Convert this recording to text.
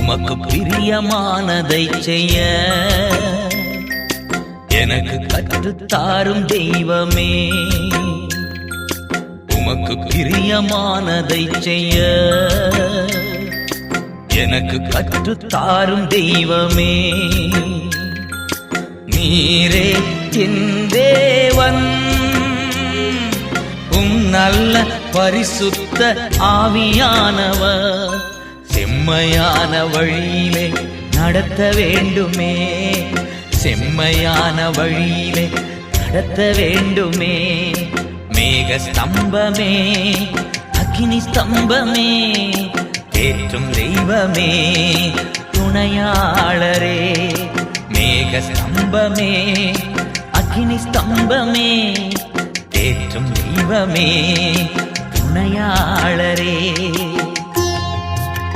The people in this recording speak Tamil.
உமக்கு பிரியமானதை செய்ய எனக்கு கற்றுத்தாரும் தெய்வமே. உமக்கு பிரியமானதை செய்ய எனக்கு கற்றுத்தாரும் தெய்வமே. நீரே என் தேவன், நல்ல பரிசுத்த ஆவியானவர் செம்மையான வழியிலே நடத்த வேண்டுமே. செம்மையான வழியிலே நடத்த வேண்டுமே. மேக ஸ்தம்பமே, அக்கினி ஸ்தம்பமே, தேற்றும் தெய்வமே, துணையாளரே. மேக ஸ்தம்பமே, அக்கினி ஸ்தம்பமே, தேற்றும் தெய்வமே, துணையாளரே.